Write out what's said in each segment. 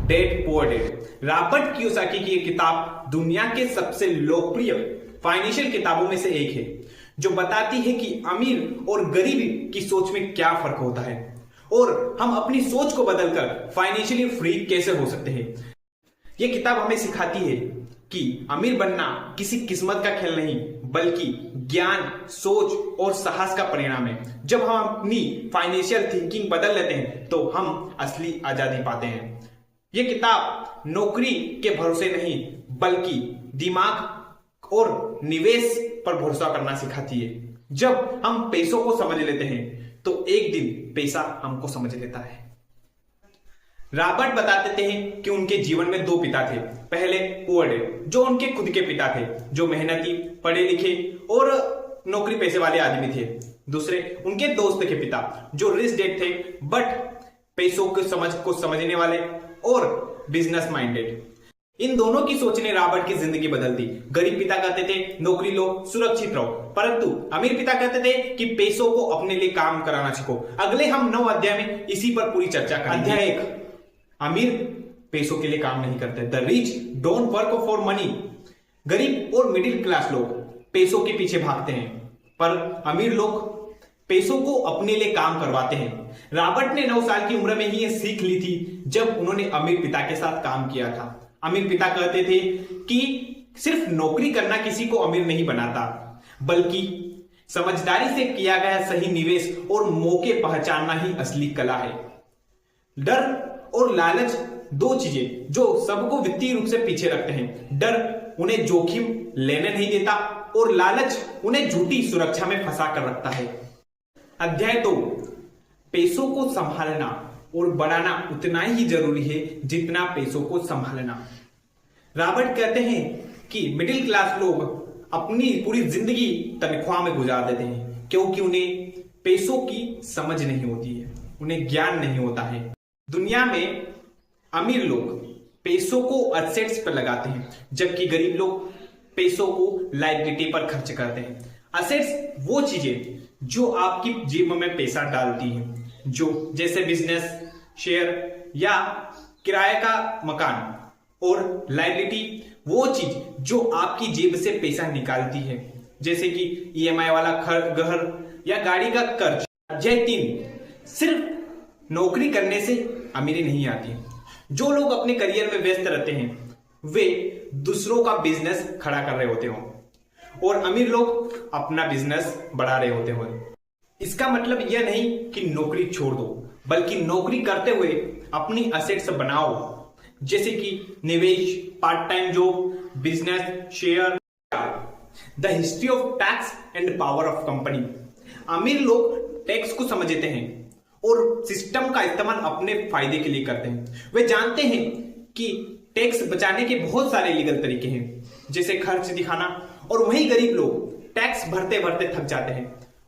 Dead poor dead. Robert Kiyosaki की यह किताब दुनिया के सबसे लोकप्रिय फाइनेंशियल किताबों में से एक है, जो बताती है कि अमीर और गरीब की सोच में क्या फर्क होता है और हम अपनी सोच को बदलकर फाइनेंशियली फ्री कैसे हो सकते हैं। यह किताब हमें सिखाती है कि अमीर बनना किसी किस्मत का खेल नहीं, बल्कि ज्ञान, सोच और साहस का परिणाम है। जब हम अपनी फाइनेंशियल थिंकिंग बदल लेते हैं तो हम असली आजादी पाते हैं। यह किताब नौकरी के भरोसे नहीं, बल्कि दिमाग और निवेश पर भरोसा करना सिखाती है। जब हम पैसों को समझ लेते हैं तो एक दिन पैसा हमको समझ लेता है। रॉबर्ट बताते हैं कि उनके जीवन में दो पिता थे। पहले पुअर डैड, जो उनके खुद के पिता थे, जो मेहनती, पढ़े लिखे और नौकरी पैसे वाले आदमी थे। दूसरे उनके दोस्त के पिता, जो रिच डैड थे, बट पैसों को समझने वाले और बिजनेस माइंडेड। इन दोनों की सोच ने रॉबर्ट की जिंदगी बदल दी। गरीब पिता कहते थे नौकरी लो, सुरक्षित रहो, परंतु अमीर पिता कहते थे कि पैसों को अपने लिए काम कराना सीखो। अगले हम 9 अध्याय में इसी पर पूरी चर्चा करेंगे। अध्याय 1, अमीर पैसों के लिए काम नहीं करते। The rich don't work for money. गरीब और मिडिल क्लास लोग पैसों के पीछे भागते हैं, पर अमीर लोग पैसों को अपने लिए काम करवाते हैं। रॉबर्ट ने 9 साल की उम्र में ही यह सीख ली थी, जब उन्होंने अमीर पिता के साथ काम किया था। अमीर पिता कहते थे कि सिर्फ नौकरी करना किसी को अमीर नहीं बनाता, बल्कि समझदारी से किया गया सही निवेश और मौके पहचानना ही असली कला है। डर और लालच, दो चीजें जो सबको वित्तीय रूप से पीछे रखते हैं। डर उन्हें जोखिम लेने नहीं देता और लालच उन्हें झूठी सुरक्षा में फंसा कर रखता है। अध्याय 2, पैसों को संभालना और बढ़ाना उतना ही जरूरी है जितना पैसों को संभालना। रॉबर्ट कहते हैं कि मिडिल क्लास लोग अपनी पूरी जिंदगी तनख्वाह में गुजार देते हैं, क्योंकि उन्हें पैसों की समझ नहीं होती है, उन्हें ज्ञान नहीं होता है। दुनिया में अमीर लोग पैसों को असेट्स पर लगाते हैं, जबकि गरीब लोग पैसों को लायबिलिटी पर खर्च करते हैं। असेट्स वो चीजें जो आपकी जेब में पैसा डालती हैं, जो जैसे बिजनेस, शेयर या किराए का मकान। और लायबिलिटी वो चीज जो आपकी जेब से पैसा निकालती है, जैसे कि ईएमआई वाला घर या गाड़ी का कर्ज। अध्याय 3, सिर्फ नौकरी करने से अमीरी नहीं आती। जो लोग अपने करियर में व्यस्त रहते हैं वे दूसरों का बिजनेस खड़ा कर रहे होते हो और अमीर लोग अपना बिजनेस बढ़ा रहे होते हो। इसका मतलब यह नहीं कि नौकरी छोड़ दो, बल्कि नौकरी करते हुए अपनी असेट्स बनाओ, जैसे कि निवेश, part time job, business, share. The history of tax and power of company. अमीर लोग टैक्स को समझते हैं और सिस्टम का इस्तेमाल अपने फायदे के लिए करते हैं। वे जानते हैं कि टैक्स बचाने के बहुत सारे लीगल तरीके हैं, जैसे खर्च दिखाना, और वहीं गरीब लोग टैक्स भरते भरते थक जाते हैं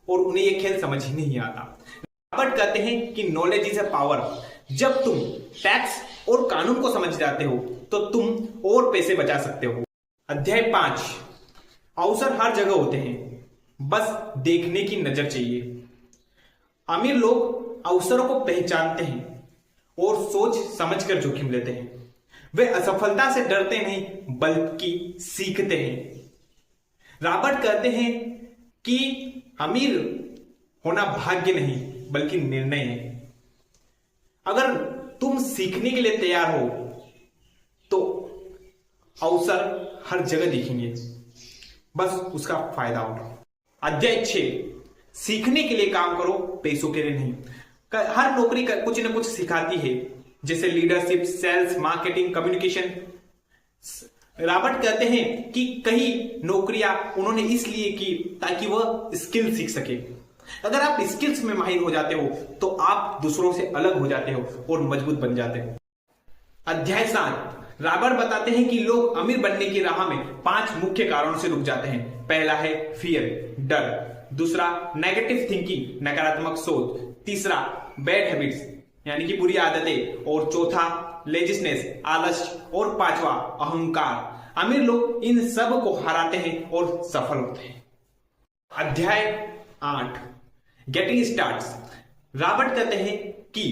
और उन्हें यह खेल समझ ही नहीं आता। रॉबर्ट कहते हैं कि नॉलेज इज अ पावर। जब तुम टैक्स और कानून को समझ जाते हो तो तुम और पैसे बचा सकते हो। अध्याय 5, अवसर हर जगह होते हैं, बस देखने की नजर चाहिए। अमीर लोग अवसरों को पहचानते हैं और सोच समझकर जोखिम लेते हैं। वे असफलता से डरते नहीं, बल्कि सीखते हैं। रॉबर्ट कहते हैं कि अमीर होना भाग्य नहीं, बल्कि निर्णय है। अगर तुम सीखने के लिए तैयार हो तो अवसर हर जगह दिखेंगे, बस उसका फायदा होगा। अध्याय 6, सीखने के लिए काम करो, पैसों के लिए नहीं। हर नौकरी का कुछ न कुछ सिखाती है, जैसे leadership, sales, marketing, communication. Robert कहते हैं कि कई नौकरियां उन्होंने इसलिए की ताकि वह स्किल सीख सके। अगर आप स्किल्स में माहिर हो जाते हो तो आप दूसरों से अलग हो जाते हो और मजबूत बन जाते हो। अध्याय 7, रॉबर्ट बताते हैं कि लोग अमीर बनने की राह में 5 मुख्य कारणों से रुक जाते हैं। पहला है फियर, डर। दूसरा नेगेटिव थिंकिंग, नकारात्मक सोच। तीसरा बैड हैबिट्स, यानी कि बुरी आदतें। और चौथा लेजिसनेस, आलस। और पांचवा अहंकार। अमीर लोग इन सब को हराते हैं और सफल होते हैं। अध्याय 8, गेटिंग स्टार्ट्स। रॉबर्ट कहते हैं कि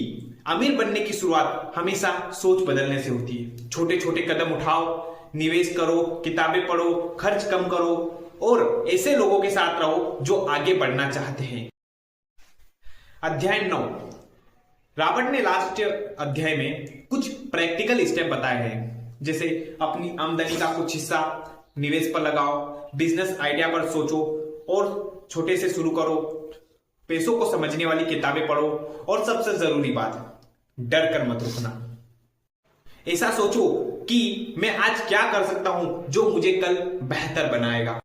अमीर बनने की शुरुआत हमेशा सोच बदलने से होती है। छोटे छोटे कदम उठाओ, निवेश करो, किताबें पढ़ो, खर्च कम करो और ऐसे लोगों के साथ रहो जो आगे बढ़ना चाहते हैं। अध्याय 9। रॉबर्ट ने लास्ट अध्याय में कुछ प्रैक्टिकल स्टेप बताए हैं, जैसे अपनी आमदनी का कुछ हिस्सा निवेश पर लगाओ, बिजनेस आइडिया पर सोचो और छोटे से शुरू करो, पैसों को समझने वाली किताबें पढ़ो और सबसे जरूरी बात, डर कर मत रुकना। ऐसा सोचो कि मैं आज क्या कर सकता हूं जो मुझे कल बेहतर बनाएगा।